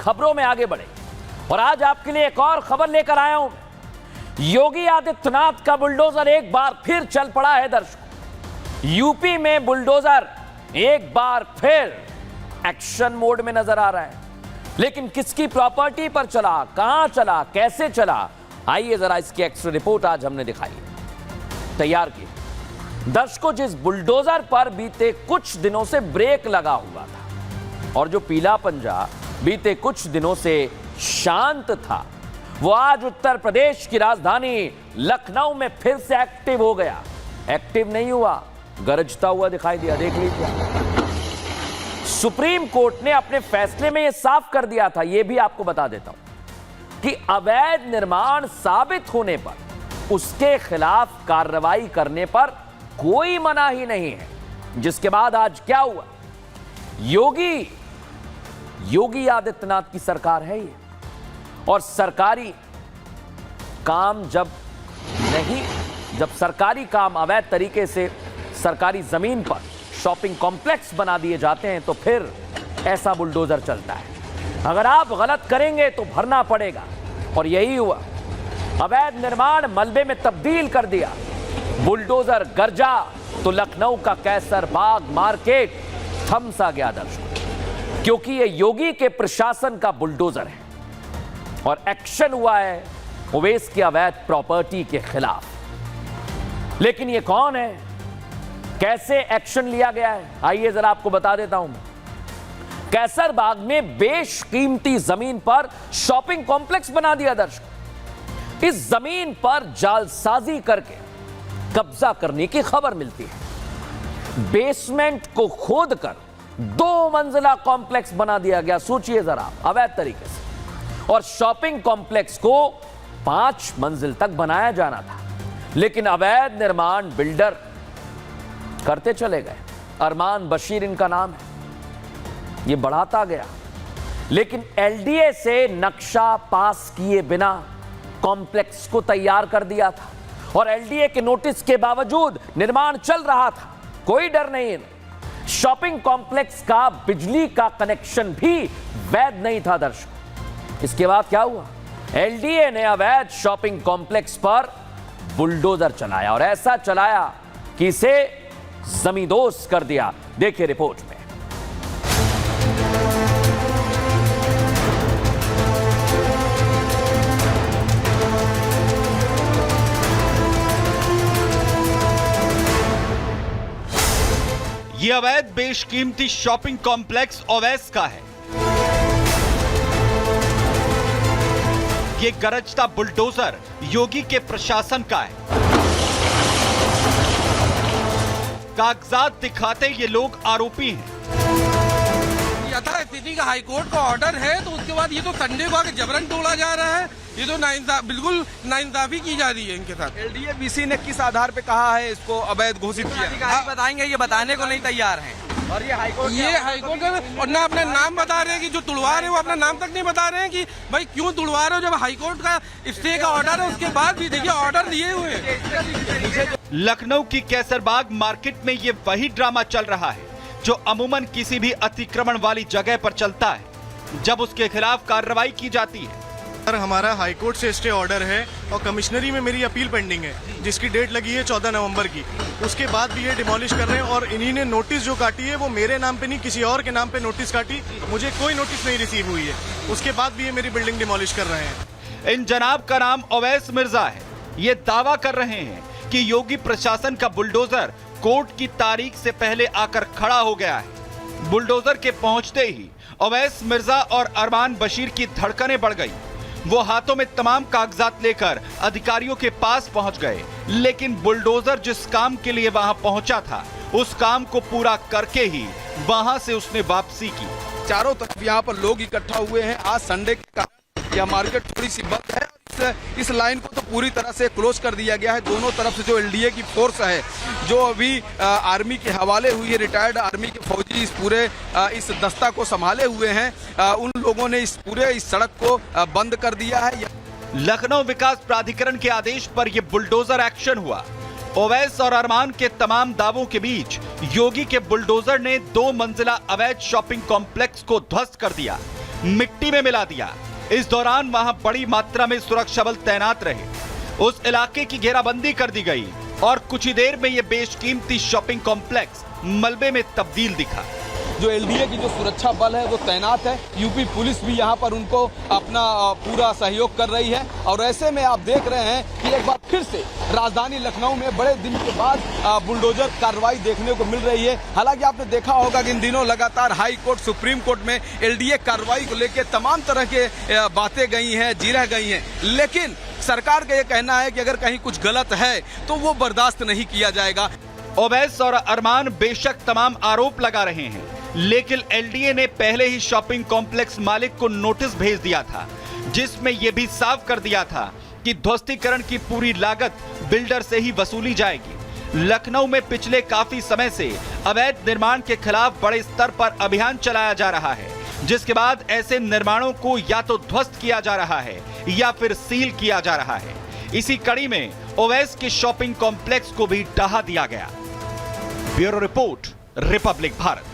खबरों में आगे बढ़े और आज आपके लिए एक और खबर लेकर आया हूं। योगी आदित्यनाथ का बुलडोजर एक बार फिर चल पड़ा है दर्शकों। यूपी में बुलडोजर एक बार फिर एक्शन मोड में नजर आ रहा है, लेकिन किसकी प्रॉपर्टी पर चला, कहां चला, कैसे चला, आइए जरा इसकी एक्स्ट्रा रिपोर्ट आज हमने दिखाई, तैयार की। दर्शकों, जिस बुलडोजर पर बीते कुछ दिनों से ब्रेक लगा हुआ था और जो पीला पंजा बीते कुछ दिनों से शांत था, वो आज उत्तर प्रदेश की राजधानी लखनऊ में फिर से एक्टिव हो गया। एक्टिव नहीं हुआ, गरजता हुआ दिखाई दिया। देख लीजिए, सुप्रीम कोर्ट ने अपने फैसले में यह साफ कर दिया था, यह भी आपको बता देता हूं कि अवैध निर्माण साबित होने पर उसके खिलाफ कार्रवाई करने पर कोई मनाही नहीं है। जिसके बाद आज क्या हुआ, योगी आदित्यनाथ की सरकार है ये, और सरकारी काम जब सरकारी काम अवैध तरीके से सरकारी जमीन पर शॉपिंग कॉम्प्लेक्स बना दिए जाते हैं तो फिर ऐसा बुलडोजर चलता है। अगर आप गलत करेंगे तो भरना पड़ेगा, और यही हुआ। अवैध निर्माण मलबे में तब्दील कर दिया, बुलडोजर गरजा तो लखनऊ का कैसरबाग मार्केट थम सा गया दर्शकों, क्योंकि यह योगी के प्रशासन का बुलडोजर है और एक्शन हुआ है ओवैस की अवैध प्रॉपर्टी के खिलाफ। लेकिन यह कौन है, कैसे एक्शन लिया गया है, आइए जरा आपको बता देता हूं। कैसरबाग में बेशकीमती जमीन पर शॉपिंग कॉम्प्लेक्स बना दिया दर्शकों। इस जमीन पर जालसाजी करके कब्जा करने की खबर मिलती है। बेसमेंट को खोदकर 2 मंजिला कॉम्प्लेक्स बना दिया गया, सोचिए जरा, अवैध तरीके से। और शॉपिंग कॉम्प्लेक्स को 5 मंजिल तक बनाया जाना था, लेकिन अवैध निर्माण बिल्डर करते चले गए। अरमान बशीर इनका नाम है, यह बढ़ाता गया, लेकिन एलडीए से नक्शा पास किए बिना कॉम्प्लेक्स को तैयार कर दिया था, और एलडीए के नोटिस के बावजूद निर्माण चल रहा था, कोई डर नहीं। शॉपिंग कॉम्प्लेक्स का बिजली का कनेक्शन भी वैध नहीं था दर्शक। इसके बाद क्या हुआ, एलडीए ने अवैध शॉपिंग कॉम्प्लेक्स पर बुलडोजर चलाया, और ऐसा चलाया कि इसे जमींदोज कर दिया। देखिए रिपोर्ट में। यह अवैध बेशकीमती शॉपिंग कॉम्प्लेक्स ओवैस का है। यह गरजता बुलडोजर योगी के प्रशासन का है। कागजात दिखाते ये लोग आरोपी हैं। यथास्थिति का हाईकोर्ट का ऑर्डर है, तो उसके बाद ये तो संडे को आके जबरन तोड़ा जा रहा है। ये तो बिल्कुल नाइंसाफी की जा रही है इनके साथ। एलडीए बीसी ने किस आधार पे कहा है इसको अवैध घोषित किया? बताएंगे, ये बताने को नहीं तैयार हैं। और ये हाईकोर्ट और ना अपना नाम बता रहे हैं कि जो तुड़वा रहे हैं वो अपना नाम तक नहीं बता रहे हैं कि भाई क्यों तुड़वा रहे हो, जब हाईकोर्ट का स्टे का ऑर्डर है उसके बाद भी देखिए ऑर्डर दिए हुए हैं। लखनऊ की कैसरबाग मार्केट में ये वही ड्रामा चल रहा है जो अमूमन किसी भी अतिक्रमण वाली जगह पर चलता है जब उसके खिलाफ कार्रवाई की जाती है। सर, हमारा हाईकोर्ट से स्टे ऑर्डर है और कमिश्नरी में मेरी अपील पेंडिंग है, जिसकी डेट लगी है 14 नवंबर की। उसके बाद भी ये डिमोलिश कर रहे हैं, और इन्हीं ने नोटिस जो काटी है वो मेरे नाम पे नहीं, किसी और के नाम पे नोटिस काटी। मुझे कोई नोटिस नहीं रिसीव हुई है, उसके बाद भी ये मेरी बिल्डिंग डिमोलिश कर रहे हैं। इन जनाब का नाम ओवैस मिर्जा है। ये दावा कर रहे हैं कि योगी प्रशासन का बुलडोजर कोर्ट की तारीख से पहले आकर खड़ा हो गया है। बुलडोजर के पहुंचते ही ओवैस मिर्जा और अरमान बशीर की धड़कनें बढ़ गई। वो हाथों में तमाम कागजात लेकर अधिकारियों के पास पहुंच गए, लेकिन बुलडोजर जिस काम के लिए वहां पहुंचा था उस काम को पूरा करके ही वहां से उसने वापसी की। चारों तरफ यहाँ पर लोग इकट्ठा हुए हैं। आज संडे के कारण यह मार्केट थोड़ी सी बंद है। इस लाइन को तो पूरी तरह से क्लोज कर दिया गया है। दोनों तरफ से जो एलडीए की फोर्स है, जो अभी आर्मी के हवाले हुई है, रिटायर्ड आर्मी के फौजी इस पूरे इस दस्ता को संभाले हुए हैं, उन लोगों ने इस सड़क को बंद कर दिया है। लखनऊ विकास प्राधिकरण के आदेश पर यह बुलडोजर एक्शन हुआ। ओवैस और अरमान के तमाम दावों के बीच योगी के बुलडोजर ने 2 मंजिला अवैध शॉपिंग कॉम्प्लेक्स को ध्वस्त कर दिया। मिट्टी में मिला दिया। इस दौरान वहां बड़ी मात्रा में सुरक्षा बल तैनात रहे। उस इलाके की घेराबंदी कर दी गई और कुछ ही देर में यह बेशकीमती शॉपिंग कॉम्प्लेक्स मलबे में तब्दील दिखा। जो एलडीए की जो सुरक्षा बल है वो तैनात है। यूपी पुलिस भी यहाँ पर उनको अपना पूरा सहयोग कर रही है और ऐसे में आप देख रहे हैं कि एक बार फिर से राजधानी लखनऊ में बड़े दिन के बाद बुलडोजर कार्रवाई देखने को मिल रही है। हालांकि आपने देखा होगा कि इन दिनों लगातार हाई कोर्ट, सुप्रीम कोर्ट में एलडीए कार्रवाई को लेकर तमाम तरह के बातें गई हैं, जीरा गई हैं, लेकिन सरकार का यह कहना है कि अगर कहीं कुछ गलत है तो वो बर्दाश्त नहीं किया जाएगा। ओवैस और अरमान बेशक तमाम आरोप लगा रहे हैं, लेकिन एलडीए ने पहले ही शॉपिंग कॉम्प्लेक्स मालिक को नोटिस भेज दिया था, जिसमें यह भी साफ कर दिया था कि ध्वस्तीकरण की पूरी लागत बिल्डर से ही वसूली जाएगी। लखनऊ में पिछले काफी समय से अवैध निर्माण के खिलाफ बड़े स्तर पर अभियान चलाया जा रहा है, जिसके बाद ऐसे निर्माणों को या तो ध्वस्त किया जा रहा है या फिर सील किया जा रहा है। इसी कड़ी में ओवैस के शॉपिंग कॉम्प्लेक्स को भी ढहा दिया गया। Bureau report, Republic Bharat.